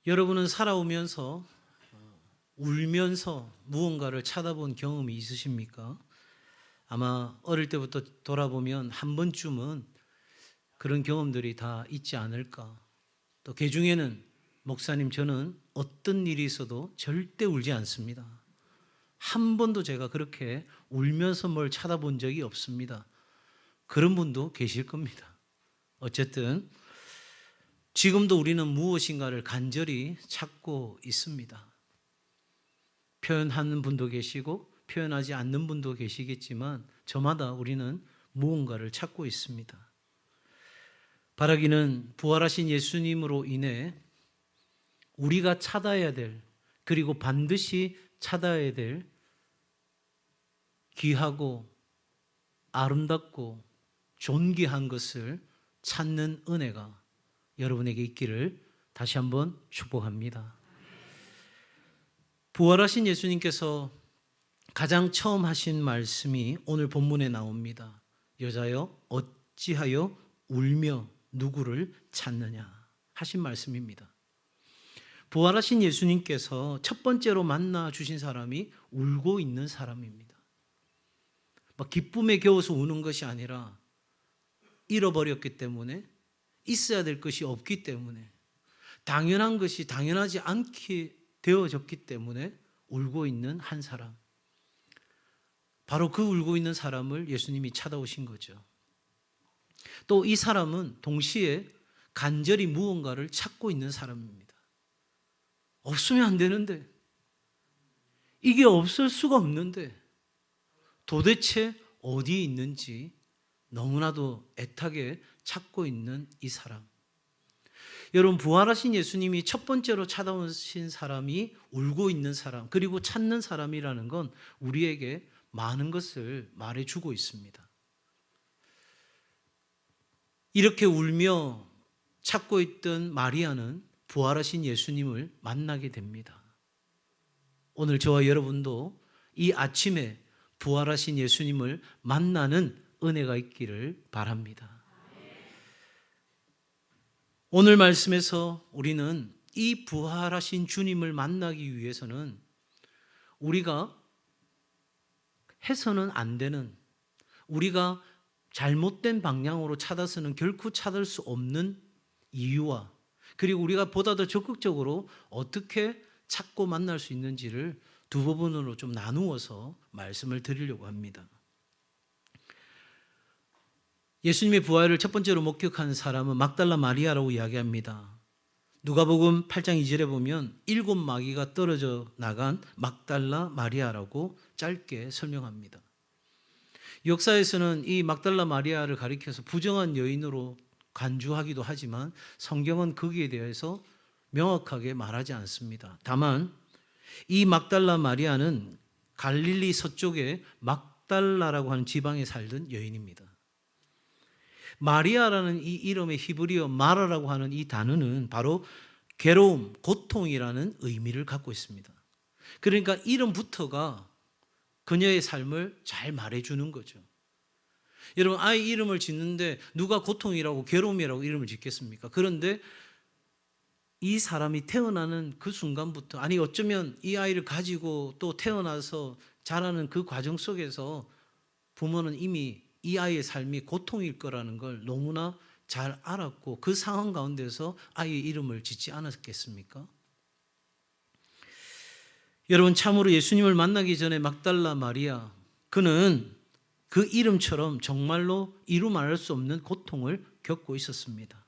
여러분은 살아오면서 울면서 무언가를 쳐다본 경험이 있으십니까? 아마 어릴 때부터 돌아보면 한 번쯤은 그런 경험들이 다 있지 않을까. 또 그 중에는 목사님, 저는 어떤 일이 있어도 절대 울지 않습니다. 한 번도 제가 그렇게 울면서 뭘 쳐다본 적이 없습니다. 그런 분도 계실 겁니다. 어쨌든 지금도 우리는 무엇인가를 간절히 찾고 있습니다. 표현하는 분도 계시고 표현하지 않는 분도 계시겠지만 저마다 우리는 무언가를 찾고 있습니다. 바라기는 부활하신 예수님으로 인해 우리가 찾아야 될, 그리고 반드시 찾아야 될 귀하고 아름답고 존귀한 것을 찾는 은혜가 여러분에게 있기를 다시 한번 축복합니다. 부활하신 예수님께서 가장 처음 하신 말씀이 오늘 본문에 나옵니다. 여자여 어찌하여 울며 누구를 찾느냐 하신 말씀입니다. 부활하신 예수님께서 첫 번째로 만나 주신 사람이 울고 있는 사람입니다. 막 기쁨에 겨워서 우는 것이 아니라 잃어버렸기 때문에, 있어야 될 것이 없기 때문에, 당연한 것이 당연하지 않게 되어졌기 때문에 울고 있는 한 사람, 바로 그 울고 있는 사람을 예수님이 찾아오신 거죠. 또 이 사람은 동시에 간절히 무언가를 찾고 있는 사람입니다. 없으면 안 되는데, 이게 없을 수가 없는데 도대체 어디에 있는지 너무나도 애타게 찾고 있는 이 사람. 여러분, 부활하신 예수님이 첫 번째로 찾아오신 사람이 울고 있는 사람, 그리고 찾는 사람이라는 건 우리에게 많은 것을 말해주고 있습니다. 이렇게 울며 찾고 있던 마리아는 부활하신 예수님을 만나게 됩니다. 오늘 저와 여러분도 이 아침에 부활하신 예수님을 만나는 은혜가 있기를 바랍니다. 오늘 말씀에서 우리는 이 부활하신 주님을 만나기 위해서는 우리가 해서는 안 되는, 우리가 잘못된 방향으로 찾아서는 결코 찾을 수 없는 이유와, 그리고 우리가 보다 더 적극적으로 어떻게 찾고 만날 수 있는지를 두 부분으로 좀 나누어서 말씀을 드리려고 합니다. 예수님의 부활을 첫 번째로 목격한 사람은 막달라 마리아라고 이야기합니다. 누가복음 8장 2절에 보면 7 마귀가 떨어져 나간 막달라 마리아라고 짧게 설명합니다. 역사에서는 이 막달라 마리아를 가리켜서 부정한 여인으로 간주하기도 하지만 성경은 거기에 대해서 명확하게 말하지 않습니다. 다만 이 막달라 마리아는 갈릴리 서쪽에 막달라라고 하는 지방에 살던 여인입니다. 마리아라는 이 이름의 히브리어 마라라고 하는 이 단어는 바로 괴로움, 고통이라는 의미를 갖고 있습니다. 그러니까 이름부터가 그녀의 삶을 잘 말해주는 거죠. 여러분, 아이 이름을 짓는데 누가 고통이라고 괴로움이라고 이름을 짓겠습니까? 그런데 이 사람이 태어나는 그 순간부터, 아니 어쩌면 이 아이를 가지고 또 태어나서 자라는 그 과정 속에서 부모는 이미 이 아이의 삶이 고통일 거라는 걸 너무나 잘 알았고 그 상황 가운데서 아이의 이름을 짓지 않았겠습니까? 여러분, 참으로 예수님을 만나기 전에 막달라 마리아, 그는 그 이름처럼 정말로 이루 말할 수 없는 고통을 겪고 있었습니다.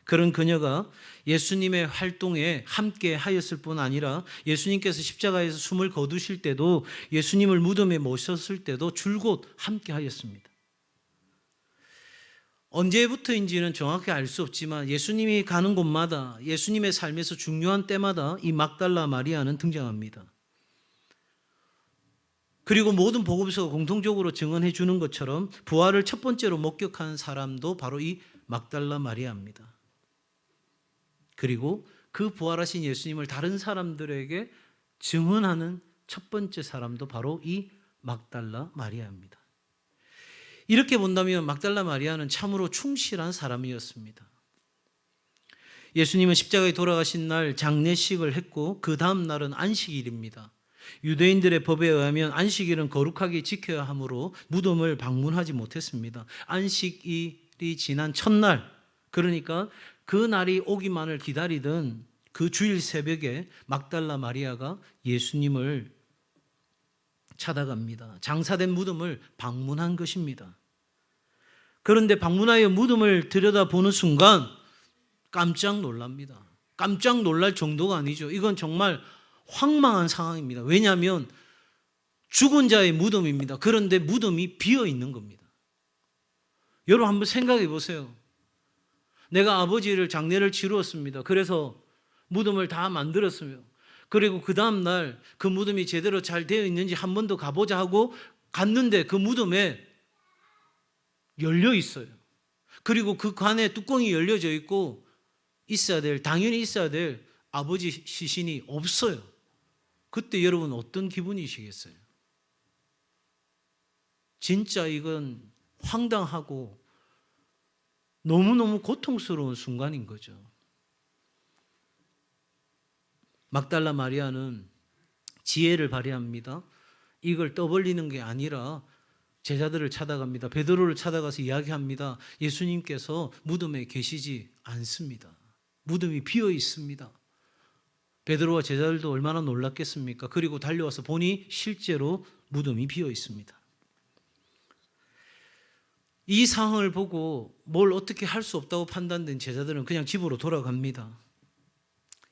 그런 그녀가 예수님의 활동에 함께 하였을 뿐 아니라 예수님께서 십자가에서 숨을 거두실 때도, 예수님을 무덤에 모셨을 때도 줄곧 함께 하였습니다. 언제부터인지는 정확히 알 수 없지만 예수님이 가는 곳마다, 예수님의 삶에서 중요한 때마다 이 막달라 마리아는 등장합니다. 그리고 모든 복음서가 공통적으로 증언해 주는 것처럼 부활을 첫 번째로 목격한 사람도 바로 이 막달라 마리아입니다. 그리고 그 부활하신 예수님을 다른 사람들에게 증언하는 첫 번째 사람도 바로 이 막달라 마리아입니다. 이렇게 본다면 막달라 마리아는 참으로 충실한 사람이었습니다. 예수님은 십자가에 돌아가신 날 장례식을 했고 그 다음 날은 안식일입니다. 유대인들의 법에 의하면 안식일은 거룩하게 지켜야 하므로 무덤을 방문하지 못했습니다. 안식일이 지난 첫날, 그러니까 그 날이 오기만을 기다리던 그 주일 새벽에 막달라 마리아가 예수님을 찾아갑니다. 장사된 무덤을 방문한 것입니다. 그런데 방문하여 무덤을 들여다보는 순간 깜짝 놀랍니다. 깜짝 놀랄 정도가 아니죠. 이건 정말 황망한 상황입니다. 왜냐하면 죽은 자의 무덤입니다. 그런데 무덤이 비어 있는 겁니다. 여러분 한번 생각해 보세요. 내가 아버지를 장례를 치루었습니다. 그래서 무덤을 다 만들었으며, 그리고 그 다음날 그 무덤이 제대로 잘 되어 있는지 한 번 더 가보자 하고 갔는데 그 무덤에 열려 있어요. 그리고 그 관에 뚜껑이 열려져 있고 당연히 있어야 될 아버지 시신이 없어요. 그때 여러분 어떤 기분이시겠어요? 진짜 이건 황당하고 너무너무 고통스러운 순간인 거죠. 막달라 마리아는 지혜를 발휘합니다. 이걸 떠벌리는 게 아니라 제자들을 찾아갑니다. 베드로를 찾아가서 이야기합니다. 예수님께서 무덤에 계시지 않습니다. 무덤이 비어 있습니다. 베드로와 제자들도 얼마나 놀랐겠습니까? 그리고 달려와서 보니 실제로 무덤이 비어 있습니다. 이 상황을 보고 뭘 어떻게 할 수 없다고 판단된 제자들은 그냥 집으로 돌아갑니다.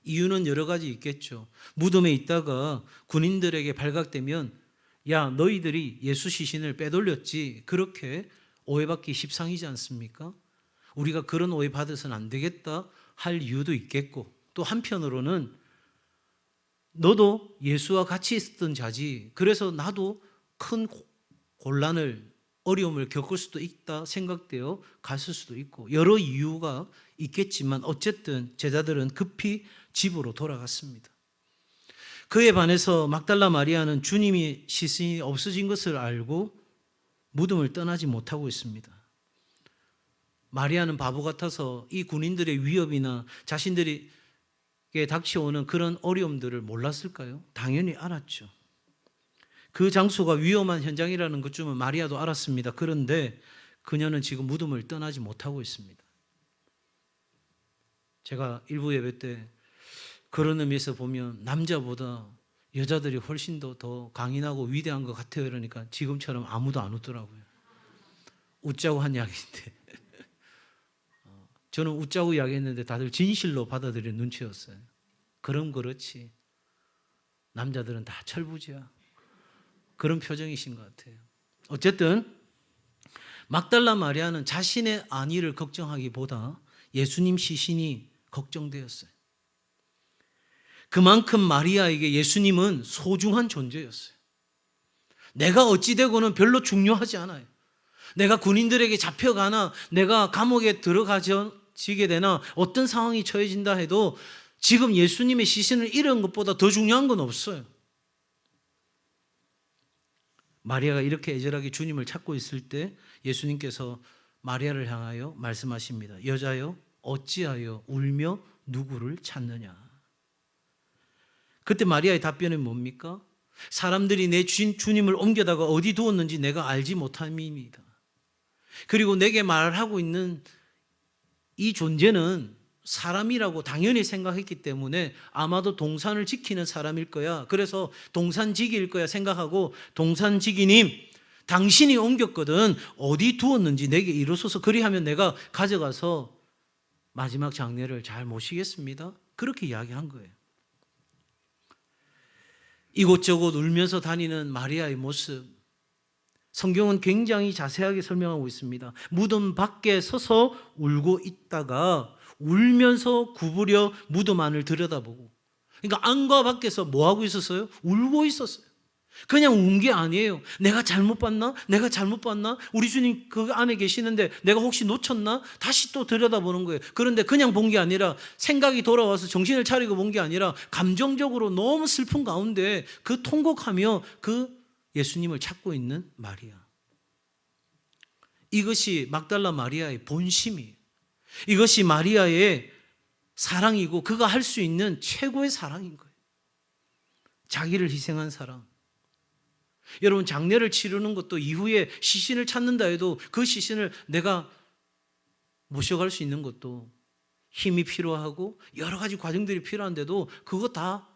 이유는 여러 가지 있겠죠. 무덤에 있다가 군인들에게 발각되면 야, 너희들이 예수 시신을 빼돌렸지, 그렇게 오해받기 십상이지 않습니까? 우리가 그런 오해 받아서는 안 되겠다 할 이유도 있겠고, 또 한편으로는 너도 예수와 같이 있었던 자지, 그래서 나도 큰 곤란을, 어려움을 겪을 수도 있다 생각되어 갔을 수도 있고, 여러 이유가 있겠지만 어쨌든 제자들은 급히 집으로 돌아갔습니다. 그에 반해서 막달라 마리아는 주님이 시신이 없어진 것을 알고 무덤을 떠나지 못하고 있습니다. 마리아는 바보 같아서 이 군인들의 위협이나 자신들에게 닥쳐오는 그런 어려움들을 몰랐을까요? 당연히 알았죠. 그 장소가 위험한 현장이라는 것쯤은 마리아도 알았습니다. 그런데 그녀는 지금 무덤을 떠나지 못하고 있습니다. 제가 일부 예배 때 그런 의미에서 보면 남자보다 여자들이 훨씬 더 강인하고 위대한 것 같아요. 그러니까 지금처럼 아무도 안 웃더라고요. 웃자고 한 이야기인데 저는 웃자고 이야기했는데 다들 진실로 받아들이는 눈치였어요. 그럼 그렇지, 남자들은 다 철부지야, 그런 표정이신 것 같아요. 어쨌든 막달라 마리아는 자신의 안위를 걱정하기보다 예수님 시신이 걱정되었어요. 그만큼 마리아에게 예수님은 소중한 존재였어요. 내가 어찌 되고는 별로 중요하지 않아요. 내가 군인들에게 잡혀가나, 내가 감옥에 들어가지게 되나, 어떤 상황이 처해진다 해도 지금 예수님의 시신을 잃은 것보다 더 중요한 건 없어요. 마리아가 이렇게 애절하게 주님을 찾고 있을 때 예수님께서 마리아를 향하여 말씀하십니다. 여자여, 어찌하여 울며 누구를 찾느냐. 그때 마리아의 답변은 뭡니까? 사람들이 내 주님을 옮겨다가 어디 두었는지 내가 알지 못함입니다. 그리고 내게 말하고 있는 이 존재는 사람이라고 당연히 생각했기 때문에 아마도 동산을 지키는 사람일 거야, 그래서 동산지기일 거야 생각하고, 동산지기님, 당신이 옮겼거든 어디 두었는지 내게 이루소서, 그리하면 내가 가져가서 마지막 장례를 잘 모시겠습니다. 그렇게 이야기한 거예요. 이곳저곳 울면서 다니는 마리아의 모습, 성경은 굉장히 자세하게 설명하고 있습니다. 무덤 밖에 서서 울고 있다가 울면서 구부려 무덤 안을 들여다보고, 그러니까 안과 밖에서 뭐 하고 있었어요? 울고 있었어요. 그냥 운 게 아니에요. 내가 잘못 봤나? 내가 잘못 봤나? 우리 주님 그 안에 계시는데 내가 혹시 놓쳤나? 다시 또 들여다보는 거예요. 그런데 그냥 본 게 아니라, 생각이 돌아와서 정신을 차리고 본 게 아니라, 감정적으로 너무 슬픈 가운데 그 통곡하며 그 예수님을 찾고 있는 마리아. 이것이 막달라 마리아의 본심이에요. 이것이 마리아의 사랑이고 그가 할 수 있는 최고의 사랑인 거예요. 자기를 희생한 사랑. 여러분, 장례를 치르는 것도 이후에 시신을 찾는다 해도 그 시신을 내가 모셔갈 수 있는 것도 힘이 필요하고 여러 가지 과정들이 필요한데도 그거 다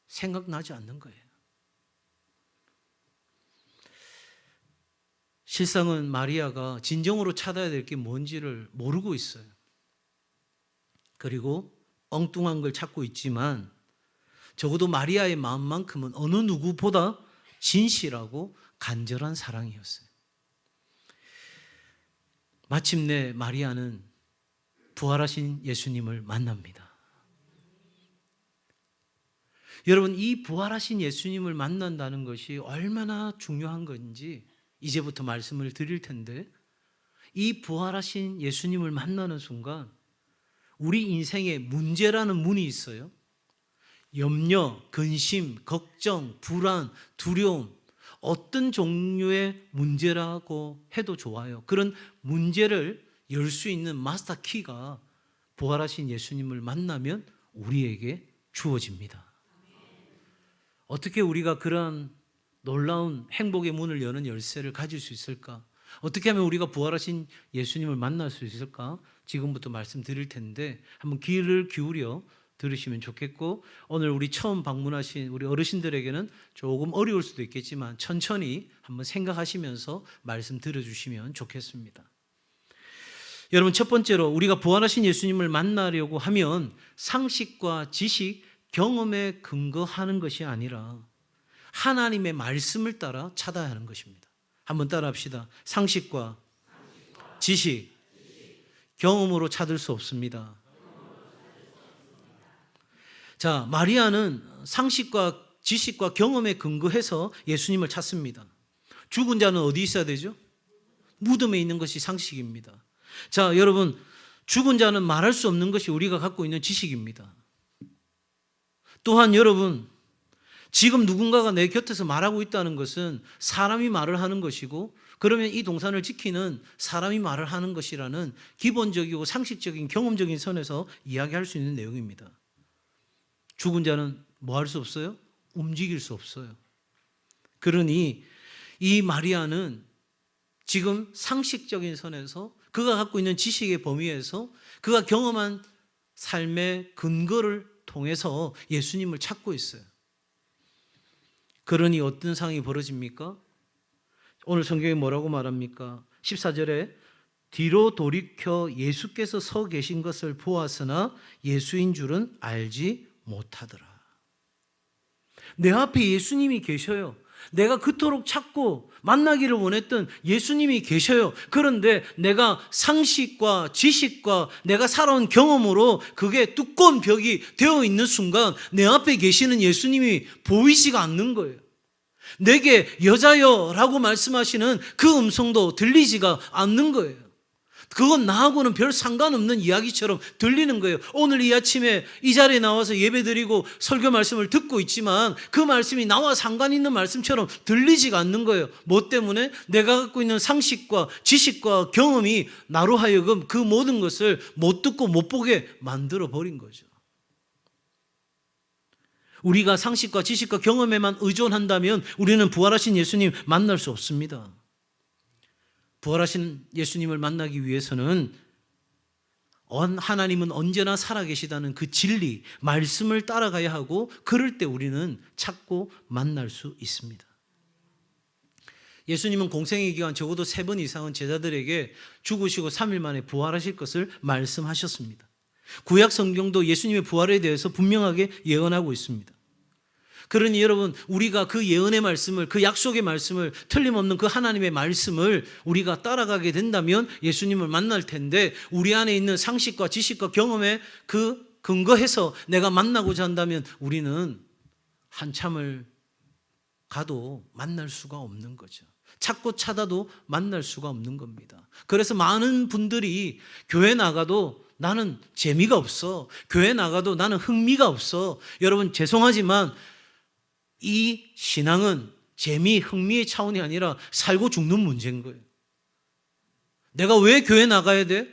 생각나지 않는 거예요. 실상은 마리아가 진정으로 찾아야 될 게 뭔지를 모르고 있어요. 그리고 엉뚱한 걸 찾고 있지만 적어도 마리아의 마음만큼은 어느 누구보다 진실하고 간절한 사랑이었어요. 마침내 마리아는 부활하신 예수님을 만납니다. 여러분, 이 부활하신 예수님을 만난다는 것이 얼마나 중요한 건지 이제부터 말씀을 드릴 텐데, 이 부활하신 예수님을 만나는 순간 우리 인생에 문제라는 문이 있어요. 염려, 근심, 걱정, 불안, 두려움, 어떤 종류의 문제라고 해도 좋아요. 그런 문제를 열 수 있는 마스터 키가 부활하신 예수님을 만나면 우리에게 주어집니다. 어떻게 우리가 그런 놀라운 행복의 문을 여는 열쇠를 가질 수 있을까? 어떻게 하면 우리가 부활하신 예수님을 만날 수 있을까? 지금부터 말씀드릴 텐데 한번 귀를 기울여 들으시면 좋겠고, 오늘 우리 처음 방문하신 우리 어르신들에게는 조금 어려울 수도 있겠지만 천천히 한번 생각하시면서 말씀 들어주시면 좋겠습니다. 여러분, 첫 번째로 우리가 부활하신 예수님을 만나려고 하면 상식과 지식, 경험에 근거하는 것이 아니라 하나님의 말씀을 따라 찾아야 하는 것입니다. 한번 따라 합시다. 상식과 지식, 경험으로 찾을 수 없습니다. 자, 마리아는 상식과 지식과 경험에 근거해서 예수님을 찾습니다. 죽은 자는 어디 있어야 되죠? 무덤에 있는 것이 상식입니다. 자, 여러분, 죽은 자는 말할 수 없는 것이 우리가 갖고 있는 지식입니다. 또한 여러분, 지금 누군가가 내 곁에서 말하고 있다는 것은 사람이 말을 하는 것이고, 그러면 이 동산을 지키는 사람이 말을 하는 것이라는 기본적이고 상식적인 경험적인 선에서 이야기할 수 있는 내용입니다. 죽은 자는 뭐 할 수 없어요? 움직일 수 없어요. 그러니 이 마리아는 지금 상식적인 선에서 그가 갖고 있는 지식의 범위에서 그가 경험한 삶의 근거를 통해서 예수님을 찾고 있어요. 그러니 어떤 상황이 벌어집니까? 오늘 성경에 뭐라고 말합니까? 14절에 뒤로 돌이켜 예수께서 서 계신 것을 보았으나 예수인 줄은 알지 못하더라. 내 앞에 예수님이 계셔요. 내가 그토록 찾고 만나기를 원했던 예수님이 계셔요. 그런데 내가 상식과 지식과 내가 살아온 경험으로 그게 두꺼운 벽이 되어 있는 순간 내 앞에 계시는 예수님이 보이지가 않는 거예요. 내게 여자여 라고 말씀하시는 그 음성도 들리지가 않는 거예요. 그건 나하고는 별 상관없는 이야기처럼 들리는 거예요. 오늘 이 아침에 이 자리에 나와서 예배드리고 설교 말씀을 듣고 있지만 그 말씀이 나와 상관 있는 말씀처럼 들리지가 않는 거예요. 뭐 때문에? 내가 갖고 있는 상식과 지식과 경험이 나로 하여금 그 모든 것을 못 듣고 못 보게 만들어 버린 거죠. 우리가 상식과 지식과 경험에만 의존한다면 우리는 부활하신 예수님 만날 수 없습니다. 부활하신 예수님을 만나기 위해서는 하나님은 언제나 살아계시다는 그 진리, 말씀을 따라가야 하고, 그럴 때 우리는 찾고 만날 수 있습니다. 예수님은 공생의 기간 적어도 3번 이상은 제자들에게 죽으시고 3일 만에 부활하실 것을 말씀하셨습니다. 구약 성경도 예수님의 부활에 대해서 분명하게 예언하고 있습니다. 그러니 여러분, 우리가 그 예언의 말씀을, 그 약속의 말씀을, 틀림없는 그 하나님의 말씀을 우리가 따라가게 된다면 예수님을 만날 텐데, 우리 안에 있는 상식과 지식과 경험에 그 근거해서 내가 만나고자 한다면 우리는 한참을 가도 만날 수가 없는 거죠. 찾고 찾아도 만날 수가 없는 겁니다. 그래서 많은 분들이 교회 나가도 나는 재미가 없어, 교회 나가도 나는 흥미가 없어. 여러분, 죄송하지만 이 신앙은 재미, 흥미의 차원이 아니라 살고 죽는 문제인 거예요. 내가 왜 교회 나가야 돼?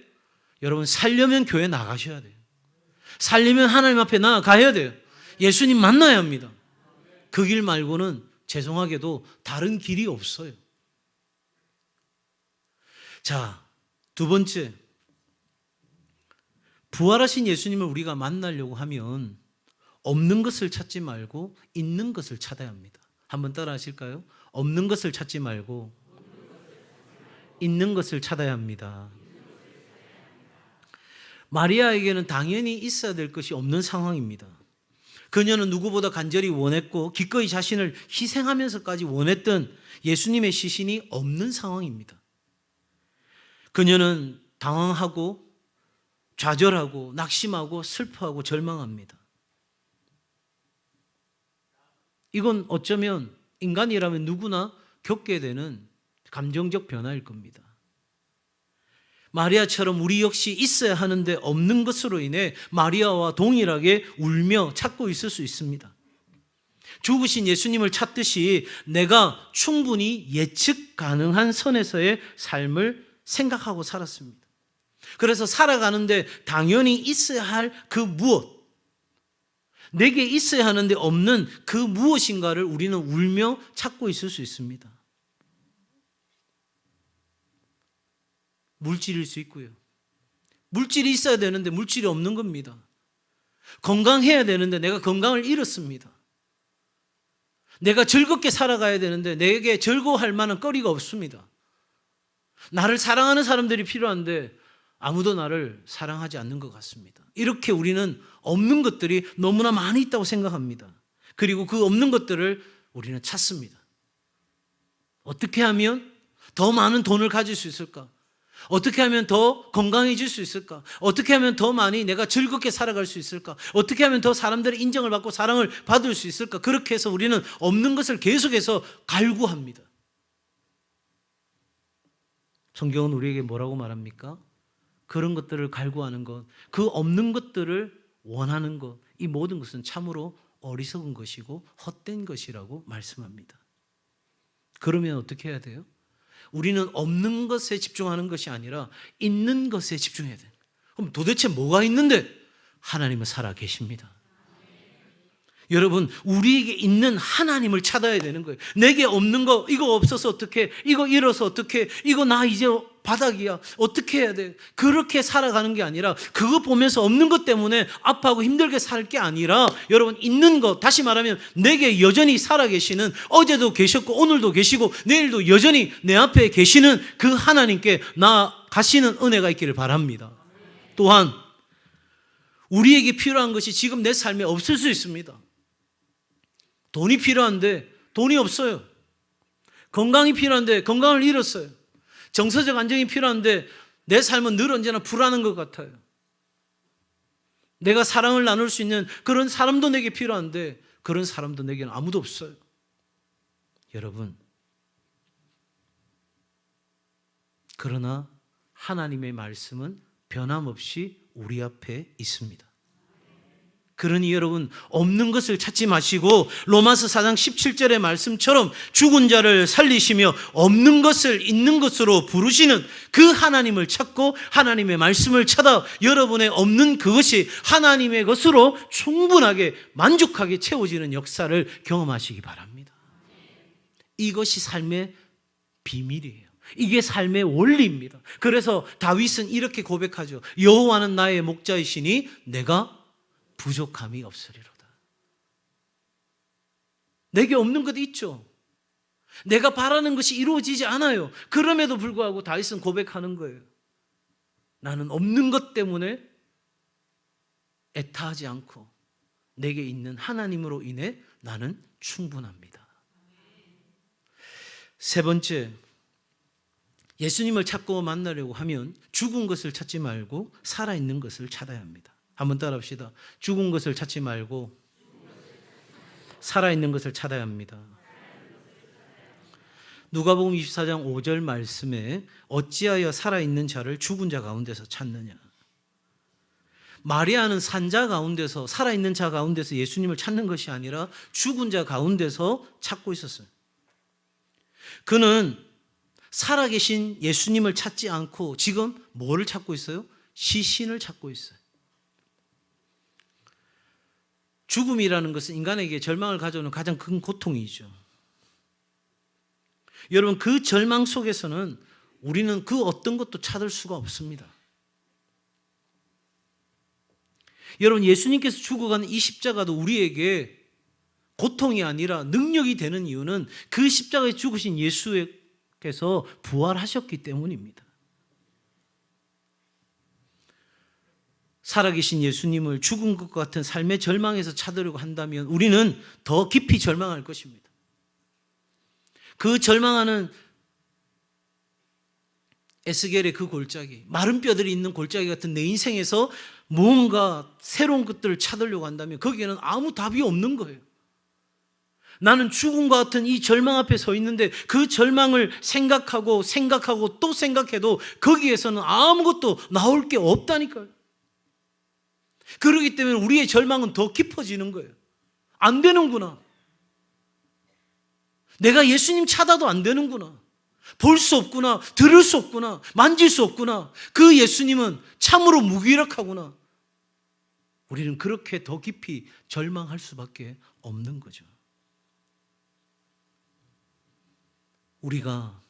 여러분, 살려면 교회 나가셔야 돼요. 살려면 하나님 앞에 나아가야 돼요. 예수님 만나야 합니다. 그 길 말고는 죄송하게도 다른 길이 없어요. 자, 두 번째, 부활하신 예수님을 우리가 만나려고 하면 없는 것을 찾지 말고 있는 것을 찾아야 합니다. 한번 따라 하실까요? 없는 것을 찾지 말고 있는 것을 찾아야 합니다. 마리아에게는 당연히 있어야 될 것이 없는 상황입니다. 그녀는 누구보다 간절히 원했고 기꺼이 자신을 희생하면서까지 원했던 예수님의 시신이 없는 상황입니다. 그녀는 당황하고 좌절하고 낙심하고 슬퍼하고 절망합니다. 이건 어쩌면 인간이라면 누구나 겪게 되는 감정적 변화일 겁니다. 마리아처럼 우리 역시 있어야 하는데 없는 것으로 인해 마리아와 동일하게 울며 찾고 있을 수 있습니다. 죽으신 예수님을 찾듯이 내가 충분히 예측 가능한 선에서의 삶을 생각하고 살았습니다. 그래서 살아가는데 당연히 있어야 할 그 무엇, 내게 있어야 하는데 없는 그 무엇인가를 우리는 울며 찾고 있을 수 있습니다. 물질일 수 있고요. 물질이 있어야 되는데 물질이 없는 겁니다. 건강해야 되는데 내가 건강을 잃었습니다. 내가 즐겁게 살아가야 되는데 내게 즐거워할 만한 거리가 없습니다. 나를 사랑하는 사람들이 필요한데 아무도 나를 사랑하지 않는 것 같습니다. 이렇게 우리는 없는 것들이 너무나 많이 있다고 생각합니다. 그리고 그 없는 것들을 우리는 찾습니다. 어떻게 하면 더 많은 돈을 가질 수 있을까? 어떻게 하면 더 건강해질 수 있을까? 어떻게 하면 더 많이 내가 즐겁게 살아갈 수 있을까? 어떻게 하면 더 사람들의 인정을 받고 사랑을 받을 수 있을까? 그렇게 해서 우리는 없는 것을 계속해서 갈구합니다. 성경은 우리에게 뭐라고 말합니까? 그런 것들을 갈구하는 것, 그 없는 것들을 원하는 것, 이 모든 것은 참으로 어리석은 것이고 헛된 것이라고 말씀합니다. 그러면 어떻게 해야 돼요? 우리는 없는 것에 집중하는 것이 아니라 있는 것에 집중해야 돼요. 그럼 도대체 뭐가 있는데? 하나님은 살아 계십니다. 여러분, 우리에게 있는 하나님을 찾아야 되는 거예요. 내게 없는 거, 이거 없어서 어떡해? 이거 잃어서 어떡해? 이거 나 이제 바닥이야. 어떻게 해야 돼? 그렇게 살아가는 게 아니라 그거 보면서 없는 것 때문에 아파하고 힘들게 살 게 아니라 여러분, 있는 것, 다시 말하면 내게 여전히 살아계시는, 어제도 계셨고 오늘도 계시고 내일도 여전히 내 앞에 계시는 그 하나님께 나가시는 은혜가 있기를 바랍니다. 또한 우리에게 필요한 것이 지금 내 삶에 없을 수 있습니다. 돈이 필요한데 돈이 없어요. 건강이 필요한데 건강을 잃었어요. 정서적 안정이 필요한데 내 삶은 늘 언제나 불안한 것 같아요. 내가 사랑을 나눌 수 있는 그런 사람도 내게 필요한데 그런 사람도 내게는 아무도 없어요. 여러분, 그러나 하나님의 말씀은 변함없이 우리 앞에 있습니다. 그러니 여러분, 없는 것을 찾지 마시고 로마서 4장 17절의 말씀처럼 죽은 자를 살리시며 없는 것을 있는 것으로 부르시는 그 하나님을 찾고 하나님의 말씀을 찾아 여러분의 없는 그것이 하나님의 것으로 충분하게 만족하게 채워지는 역사를 경험하시기 바랍니다. 이것이 삶의 비밀이에요. 이게 삶의 원리입니다. 그래서 다윗은 이렇게 고백하죠. 여호와는 나의 목자이시니 내가 부족함이 없으리로다. 내게 없는 것도 있죠. 내가 바라는 것이 이루어지지 않아요. 그럼에도 불구하고 다윗은 고백하는 거예요. 나는 없는 것 때문에 애타하지 않고 내게 있는 하나님으로 인해 나는 충분합니다. 세 번째, 예수님을 찾고 만나려고 하면 죽은 것을 찾지 말고 살아있는 것을 찾아야 합니다. 한번 따라합시다. 죽은 것을 찾지 말고 살아있는 것을 찾아야 합니다. 누가복음 24장 5절 말씀에 어찌하여 살아있는 자를 죽은 자 가운데서 찾느냐. 마리아는 산자 가운데서, 살아있는 자 가운데서 예수님을 찾는 것이 아니라 죽은 자 가운데서 찾고 있었어요. 그는 살아계신 예수님을 찾지 않고 지금 뭐를 찾고 있어요? 시신을 찾고 있어요. 죽음이라는 것은 인간에게 절망을 가져오는 가장 큰 고통이죠. 여러분, 그 절망 속에서는 우리는 그 어떤 것도 찾을 수가 없습니다. 여러분, 예수님께서 죽어가는 이 십자가도 우리에게 고통이 아니라 능력이 되는 이유는 그 십자가에 죽으신 예수께서 부활하셨기 때문입니다. 살아계신 예수님을 죽은 것 같은 삶의 절망에서 찾으려고 한다면 우리는 더 깊이 절망할 것입니다. 그 절망하는 에스겔의 그 골짜기, 마른 뼈들이 있는 골짜기 같은 내 인생에서 무언가 새로운 것들을 찾으려고 한다면 거기에는 아무 답이 없는 거예요. 나는 죽음과 같은 이 절망 앞에 서 있는데 그 절망을 생각하고 또 생각해도 거기에서는 아무것도 나올 게 없다니까요. 그렇기 때문에 우리의 절망은 더 깊어지는 거예요. 안 되는구나. 내가 예수님 찾아도 안 되는구나. 볼 수 없구나. 들을 수 없구나. 만질 수 없구나. 그 예수님은 참으로 무기력하구나. 우리는 그렇게 더 깊이 절망할 수밖에 없는 거죠. 우리가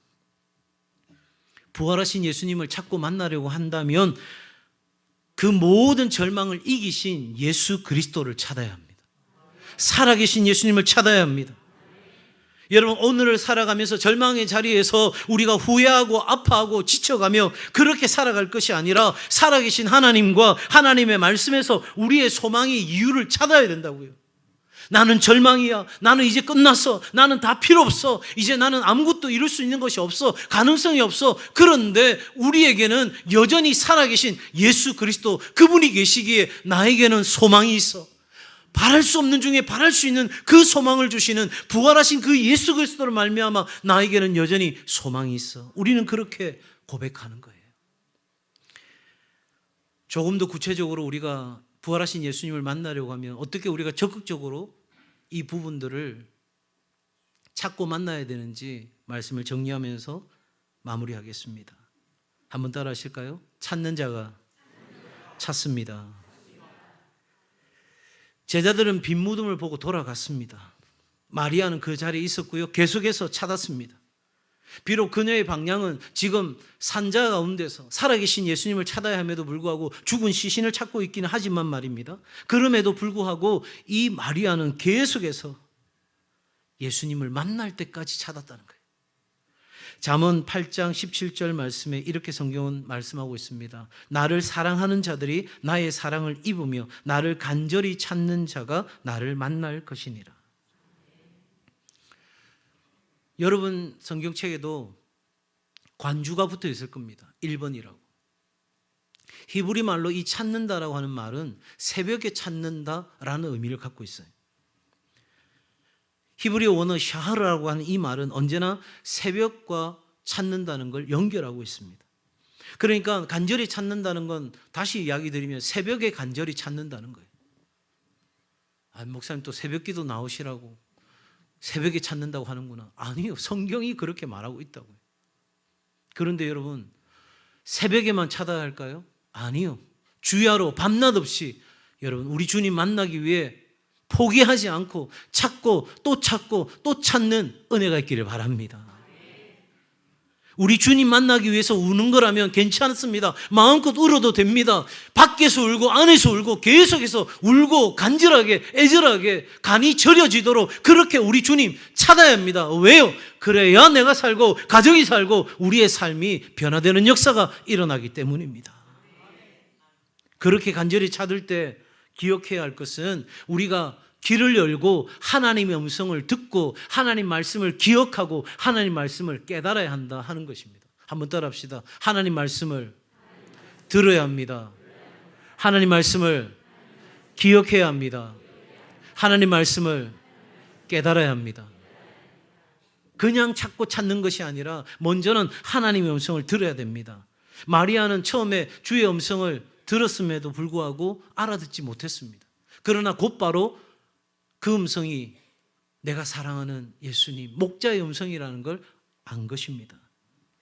부활하신 예수님을 찾고 만나려고 한다면 그 모든 절망을 이기신 예수 그리스도를 찾아야 합니다. 살아계신 예수님을 찾아야 합니다. 여러분, 오늘을 살아가면서 절망의 자리에서 우리가 후회하고 아파하고 지쳐가며 그렇게 살아갈 것이 아니라 살아계신 하나님과 하나님의 말씀에서 우리의 소망의 이유를 찾아야 된다고요. 나는 절망이야. 나는 이제 끝났어. 나는 다 필요 없어. 이제 나는 아무것도 이룰 수 있는 것이 없어. 가능성이 없어. 그런데 우리에게는 여전히 살아계신 예수 그리스도, 그분이 계시기에 나에게는 소망이 있어. 바랄 수 없는 중에 바랄 수 있는 그 소망을 주시는 부활하신 그 예수 그리스도를 말미암아 나에게는 여전히 소망이 있어. 우리는 그렇게 고백하는 거예요. 조금 더 구체적으로 우리가 부활하신 예수님을 만나려고 하면 어떻게 우리가 적극적으로 이 부분들을 찾고 만나야 되는지 말씀을 정리하면서 마무리하겠습니다. 한번 따라 하실까요? 찾는 자가 찾습니다. 제자들은 빈 무덤을 보고 돌아갔습니다. 마리아는 그 자리에 있었고요. 계속해서 찾았습니다. 비록 그녀의 방향은 지금 산자 가운데서 살아계신 예수님을 찾아야 함에도 불구하고 죽은 시신을 찾고 있기는 하지만 말입니다. 그럼에도 불구하고 이 마리아는 계속해서 예수님을 만날 때까지 찾았다는 거예요. 잠언 8장 17절 말씀에 이렇게 성경은 말씀하고 있습니다. 나를 사랑하는 자들이 나의 사랑을 입으며 나를 간절히 찾는 자가 나를 만날 것이니라. 여러분 성경책에도 관주가 붙어 있을 겁니다. 1번이라고. 히브리 말로 이 찾는다라고 하는 말은 새벽에 찾는다라는 의미를 갖고 있어요. 히브리 원어 샤하르라고 하는 이 말은 언제나 새벽과 찾는다는 걸 연결하고 있습니다. 그러니까 간절히 찾는다는 건 다시 이야기 드리면 새벽에 간절히 찾는다는 거예요. 목사님 또 새벽 기도 나오시라고 새벽에 찾는다고 하는구나. 아니요. 성경이 그렇게 말하고 있다고요. 그런데 여러분, 새벽에만 찾아야 할까요? 아니요. 주야로 밤낮 없이 여러분 우리 주님 만나기 위해 포기하지 않고 찾고 또 찾는 은혜가 있기를 바랍니다. 우리 주님 만나기 위해서 우는 거라면 괜찮습니다. 마음껏 울어도 됩니다. 밖에서 울고 안에서 울고 계속해서 울고 간절하게 애절하게 간이 저려지도록 그렇게 우리 주님 찾아야 합니다. 왜요? 그래야 내가 살고 가정이 살고 우리의 삶이 변화되는 역사가 일어나기 때문입니다. 그렇게 간절히 찾을 때 기억해야 할 것은 우리가 귀를 열고 하나님의 음성을 듣고 하나님 말씀을 기억하고 하나님 말씀을 깨달아야 한다 하는 것입니다. 한번 따라합시다. 하나님 말씀을 들어야 합니다. 하나님 말씀을 기억해야 합니다. 하나님 말씀을 깨달아야 합니다. 그냥 찾고 찾는 것이 아니라 먼저는 하나님의 음성을 들어야 됩니다. 마리아는 처음에 주의 음성을 들었음에도 불구하고 알아듣지 못했습니다. 그러나 곧바로 그 음성이 내가 사랑하는 예수님, 목자의 음성이라는 걸 안 것입니다.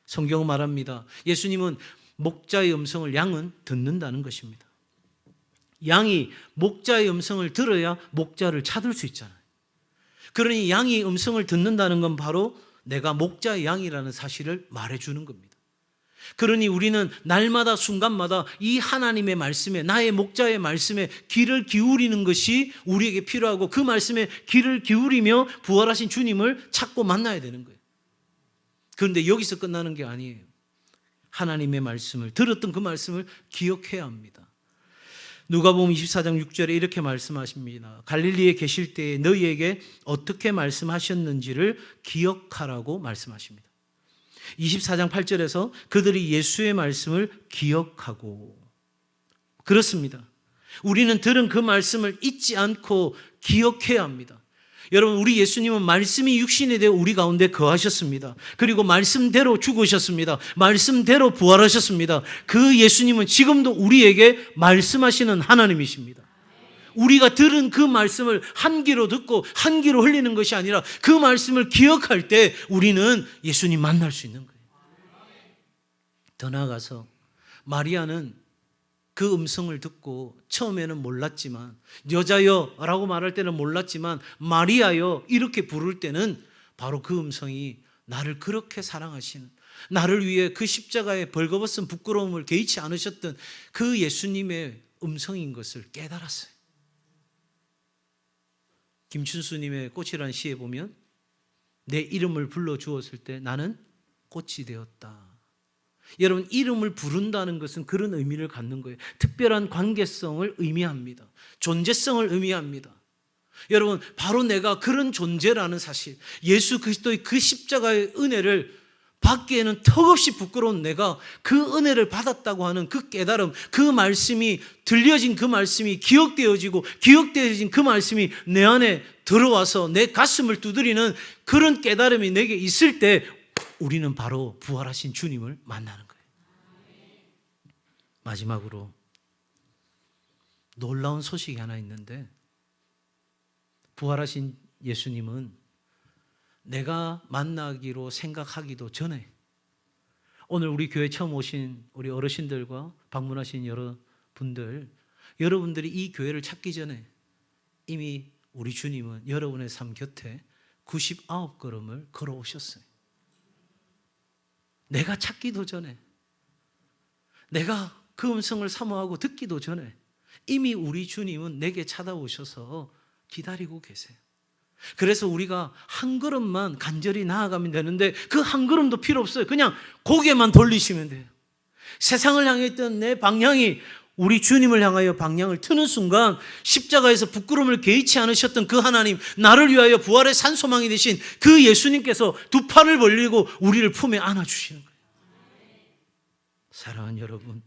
성경은 말합니다. 예수님은 목자의 음성을 양은 듣는다는 것입니다. 양이 목자의 음성을 들어야 목자를 찾을 수 있잖아요. 그러니 양이 음성을 듣는다는 건 바로 내가 목자의 양이라는 사실을 말해주는 겁니다. 그러니 우리는 날마다 순간마다 이 하나님의 말씀에, 나의 목자의 말씀에 귀를 기울이는 것이 우리에게 필요하고, 그 말씀에 귀를 기울이며 부활하신 주님을 찾고 만나야 되는 거예요. 그런데 여기서 끝나는 게 아니에요. 하나님의 말씀을, 들었던 그 말씀을 기억해야 합니다. 누가복음 24장 6절에 이렇게 말씀하십니다. 갈릴리에 계실 때에 너희에게 어떻게 말씀하셨는지를 기억하라고 말씀하십니다. 24장 8절에서 그들이 예수의 말씀을 기억하고, 그렇습니다. 우리는 들은 그 말씀을 잊지 않고 기억해야 합니다. 여러분, 우리 예수님은 말씀이 육신이 되어 우리 가운데 거하셨습니다. 그리고 말씀대로 죽으셨습니다. 말씀대로 부활하셨습니다. 그 예수님은 지금도 우리에게 말씀하시는 하나님이십니다. 우리가 들은 그 말씀을 한 귀로 듣고 한 귀로 흘리는 것이 아니라 그 말씀을 기억할 때 우리는 예수님 만날 수 있는 거예요. 더 나아가서 마리아는 그 음성을 듣고 처음에는 몰랐지만, 여자여 라고 말할 때는 몰랐지만 마리아여 이렇게 부를 때는 바로 그 음성이 나를 그렇게 사랑하시는, 나를 위해 그 십자가에 벌거벗은 부끄러움을 개의치 않으셨던 그 예수님의 음성인 것을 깨달았어요. 김춘수님의 꽃이라는 시에 보면 내 이름을 불러주었을 때 나는 꽃이 되었다. 여러분, 이름을 부른다는 것은 그런 의미를 갖는 거예요. 특별한 관계성을 의미합니다. 존재성을 의미합니다. 여러분, 바로 내가 그런 존재라는 사실, 예수 그리스도의 그 십자가의 은혜를 받기에는 턱없이 부끄러운 내가 그 은혜를 받았다고 하는 그 깨달음, 그 말씀이 들려진 그 말씀이 기억되어지고, 기억되어진 그 말씀이 내 안에 들어와서 내 가슴을 두드리는 그런 깨달음이 내게 있을 때 우리는 바로 부활하신 주님을 만나는 거예요. 마지막으로 놀라운 소식이 하나 있는데, 부활하신 예수님은 내가 만나기로 생각하기도 전에, 오늘 우리 교회 처음 오신 우리 어르신들과 방문하신 여러분들, 여러분들이 이 교회를 찾기 전에 이미 우리 주님은 여러분의 삶 곁에 99걸음을 걸어오셨어요. 내가 찾기도 전에, 내가 그 음성을 사모하고 듣기도 전에 이미 우리 주님은 내게 찾아오셔서 기다리고 계세요. 그래서 우리가 한 걸음만 간절히 나아가면 되는데 그 한 걸음도 필요 없어요. 그냥 고개만 돌리시면 돼요. 세상을 향했던 내 방향이 우리 주님을 향하여 방향을 트는 순간 십자가에서 부끄러움을 개의치 않으셨던 그 하나님, 나를 위하여 부활의 산소망이 되신 그 예수님께서 두 팔을 벌리고 우리를 품에 안아주시는 거예요. 사랑하는 여러분,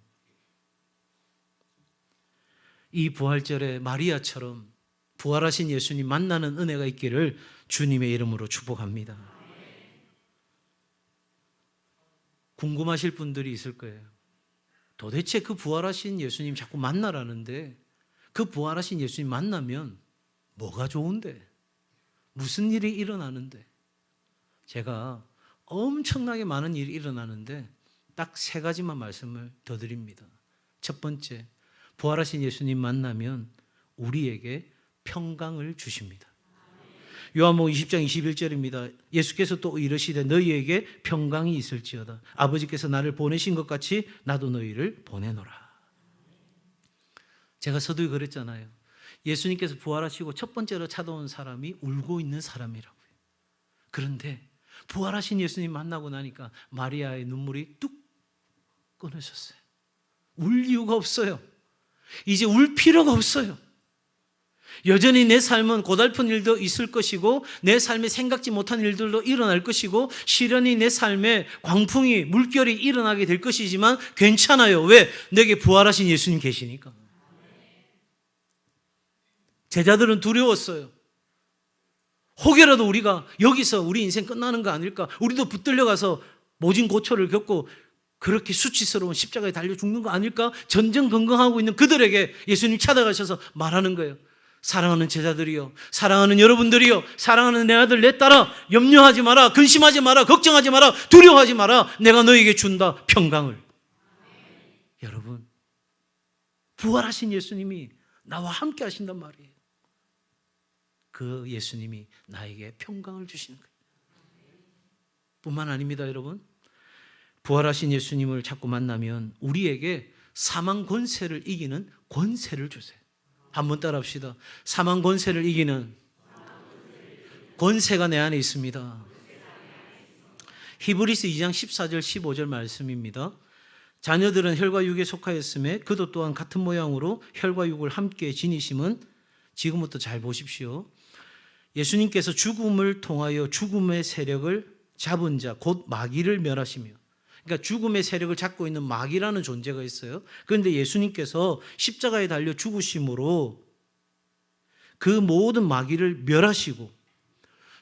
이 부활절에 마리아처럼 부활하신 예수님 만나는 은혜가 있기를 주님의 이름으로 축복합니다. 궁금하실 분들이 있을 거예요. 도대체 그 부활하신 예수님 자꾸 만나라는데, 그 부활하신 예수님 만나면 뭐가 좋은데? 무슨 일이 일어나는데? 제가 엄청나게 많은 일이 일어나는데 딱 3가지만 말씀을 더 드립니다. 첫 번째, 부활하신 예수님 만나면 우리에게 평강을 주십니다. 요한복음 20장 21절입니다. 예수께서 또 이르시되 너희에게 평강이 있을지어다. 아버지께서 나를 보내신 것 같이 나도 너희를 보내노라. 제가 서두에 그랬잖아요. 예수님께서 부활하시고 첫 번째로 찾아온 사람이 울고 있는 사람이라고요. 그런데 부활하신 예수님 만나고 나니까 마리아의 눈물이 뚝 끊어졌어요. 울 이유가 없어요. 이제 울 필요가 없어요. 여전히 내 삶은 고달픈 일도 있을 것이고, 내 삶에 생각지 못한 일들도 일어날 것이고, 시련이 내 삶에 광풍이, 물결이 일어나게 될 것이지만 괜찮아요. 왜? 내게 부활하신 예수님 계시니까. 제자들은 두려웠어요. 혹여라도 우리가 여기서 우리 인생 끝나는 거 아닐까? 우리도 붙들려가서 모진 고초를 겪고 그렇게 수치스러운 십자가에 달려 죽는 거 아닐까? 전전긍긍하고 있는 그들에게 예수님 찾아가셔서 말하는 거예요. 사랑하는 제자들이요, 사랑하는 여러분들이요, 사랑하는 내 아들 내 딸아, 염려하지 마라, 근심하지 마라, 걱정하지 마라, 두려워하지 마라. 내가 너에게 준다, 평강을. 여러분, 부활하신 예수님이 나와 함께 하신단 말이에요. 그 예수님이 나에게 평강을 주시는 거예요. 뿐만 아닙니다, 여러분. 부활하신 예수님을 자꾸 만나면 우리에게 사망 권세를 이기는 권세를 주세요. 한번 따라 합시다. 사망 권세를 이기는 권세가 내 안에 있습니다. 히브리서 2장 14절 15절 말씀입니다. 자녀들은 혈과 육에 속하였음에 그도 또한 같은 모양으로 혈과 육을 함께 지니심은, 지금부터 잘 보십시오. 예수님께서 죽음을 통하여 죽음의 세력을 잡은 자 곧 마귀를 멸하시며, 그러니까 죽음의 세력을 잡고 있는 마귀라는 존재가 있어요. 그런데 예수님께서 십자가에 달려 죽으심으로 그 모든 마귀를 멸하시고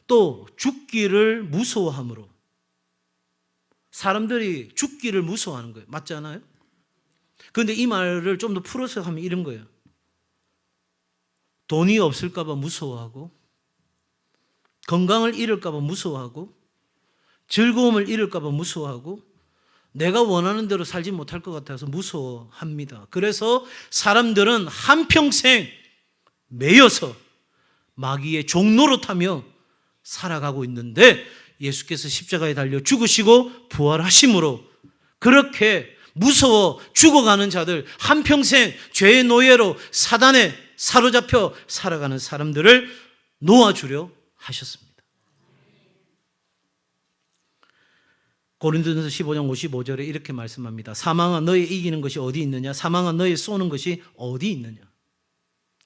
또 죽기를 무서워함으로, 사람들이 죽기를 무서워하는 거예요. 맞지 않아요? 그런데 이 말을 좀 더 풀어서 하면 이런 거예요. 돈이 없을까 봐 무서워하고, 건강을 잃을까 봐 무서워하고, 즐거움을 잃을까 봐 무서워하고, 내가 원하는 대로 살지 못할 것 같아서 무서워합니다. 그래서 사람들은 한평생 매여서 마귀의 종노릇하며 살아가고 있는데, 예수께서 십자가에 달려 죽으시고 부활하심으로 그렇게 무서워 죽어가는 자들, 한평생 죄의 노예로 사단에 사로잡혀 살아가는 사람들을 놓아주려 하셨습니다. 고린도전서 15장 55절에 이렇게 말씀합니다. 사망아 너의 이기는 것이 어디 있느냐? 사망아 너의 쏘는 것이 어디 있느냐?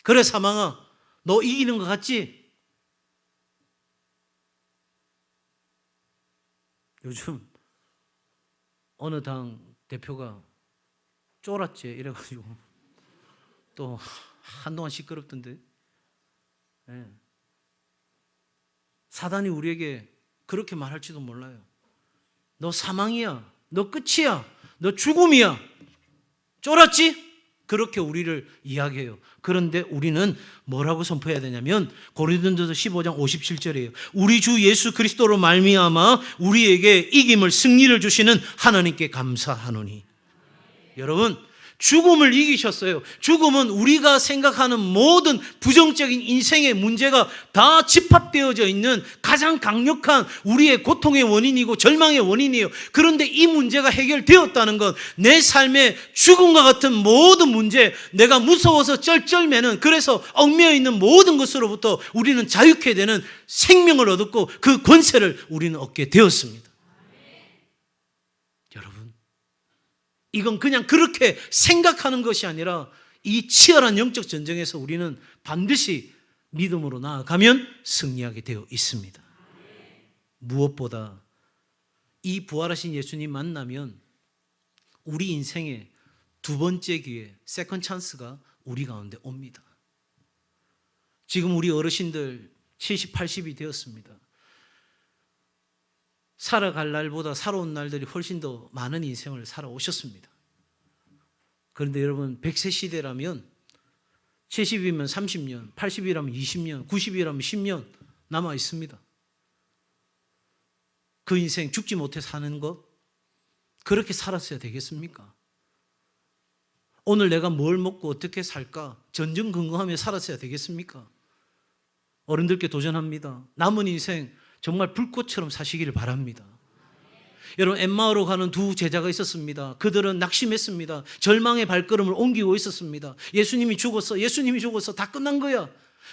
그래 사망아 너 이기는 것 같지? 요즘 어느 당 대표가 쫄았지 이래가지고 또 한동안 시끄럽던데. 네. 사단이 우리에게 그렇게 말할지도 몰라요. 너 사망이야, 너 끝이야, 너 죽음이야, 쫄았지? 그렇게 우리를 이야기해요. 그런데 우리는 뭐라고 선포해야 되냐면 고린도전서 15장 57절이에요. 우리 주 예수 그리스도로 말미암아 우리에게 이김을, 승리를 주시는 하나님께 감사하노니. 여러분, 죽음을 이기셨어요. 죽음은 우리가 생각하는 모든 부정적인 인생의 문제가 다 집합되어져 있는 가장 강력한 우리의 고통의 원인이고 절망의 원인이에요. 그런데 이 문제가 해결되었다는 건 내 삶의 죽음과 같은 모든 문제, 내가 무서워서 쩔쩔매는, 그래서 얽매여 있는 모든 것으로부터 우리는 자유케 되는 생명을 얻었고 그 권세를 우리는 얻게 되었습니다. 여러분, 이건 그냥 그렇게 생각하는 것이 아니라 이 치열한 영적 전쟁에서 우리는 반드시 믿음으로 나아가면 승리하게 되어 있습니다. 무엇보다 이 부활하신 예수님 만나면 우리 인생의 두 번째 기회, 세컨 찬스가 우리 가운데 옵니다. 지금 우리 어르신들 70, 80이 되었습니다. 살아갈 날보다 살아온 날들이 훨씬 더 많은 인생을 살아오셨습니다. 그런데 여러분, 100세 시대라면 70이면 30년, 80이라면 20년, 90이라면 10년 남아 있습니다. 그 인생 죽지 못해 사는 것, 그렇게 살았어야 되겠습니까? 오늘 내가 뭘 먹고 어떻게 살까 전전긍긍하며 살았어야 되겠습니까? 어른들께 도전합니다. 남은 인생 정말 불꽃처럼 사시기를 바랍니다. 여러분, 엠마오로 가는 두 제자가 있었습니다. 그들은 낙심했습니다. 절망의 발걸음을 옮기고 있었습니다. 예수님이 죽었어, 다 끝난 거야.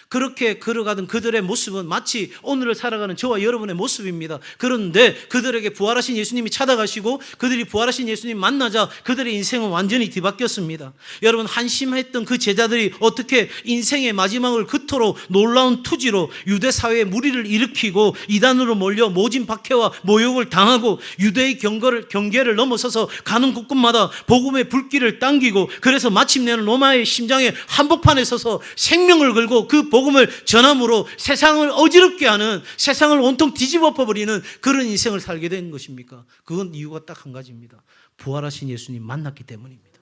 그렇게 걸어가던 그들의 모습은 마치 오늘을 살아가는 저와 여러분의 모습입니다. 그런데 그들에게 부활하신 예수님이 찾아가시고 그들이 부활하신 예수님 만나자 그들의 인생은 완전히 뒤바뀌었습니다. 여러분, 한심했던 그 제자들이 어떻게 인생의 마지막을 그토록 놀라운 투지로 유대 사회에 무리를 일으키고 이단으로 몰려 모진 박해와 모욕을 당하고 유대의 경계를 넘어서서 가는 곳곳마다 복음의 불길을 당기고, 그래서 마침내는 로마의 심장에 한복판에 서서 생명을 걸고 그 복음을 전함으로 세상을 어지럽게 하는, 세상을 온통 뒤집어 엎어버리는 그런 인생을 살게 된 것입니까? 그건 이유가 딱 한 가지입니다. 부활하신 예수님 만났기 때문입니다.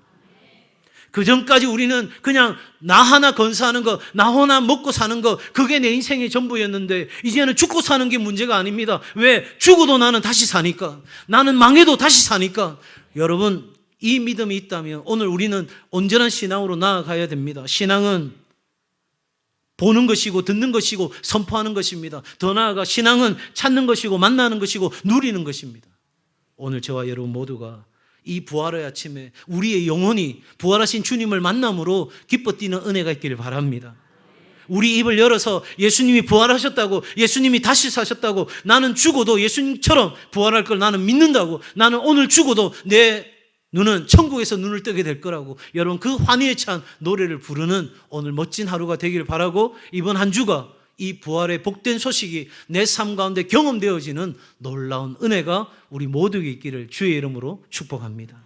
그 전까지 우리는 그냥 나 하나 건사하는 거, 나 하나 먹고 사는 거, 그게 내 인생의 전부였는데 이제는 죽고 사는 게 문제가 아닙니다. 왜? 죽어도 나는 다시 사니까, 나는 망해도 다시 사니까. 여러분, 이 믿음이 있다면 오늘 우리는 온전한 신앙으로 나아가야 됩니다. 신앙은 보는 것이고 듣는 것이고 선포하는 것입니다. 더 나아가 신앙은 찾는 것이고 만나는 것이고 누리는 것입니다. 오늘 저와 여러분 모두가 이 부활의 아침에 우리의 영혼이 부활하신 주님을 만남으로 기뻐 뛰는 은혜가 있기를 바랍니다. 우리 입을 열어서 예수님이 부활하셨다고, 예수님이 다시 사셨다고, 나는 죽어도 예수님처럼 부활할 걸 나는 믿는다고, 나는 오늘 죽어도 내 눈은 천국에서 눈을 뜨게 될 거라고, 여러분 그 환희에 찬 노래를 부르는 오늘 멋진 하루가 되기를 바라고, 이번 한 주가 이 부활의 복된 소식이 내 삶 가운데 경험되어지는 놀라운 은혜가 우리 모두에게 있기를 주의 이름으로 축복합니다.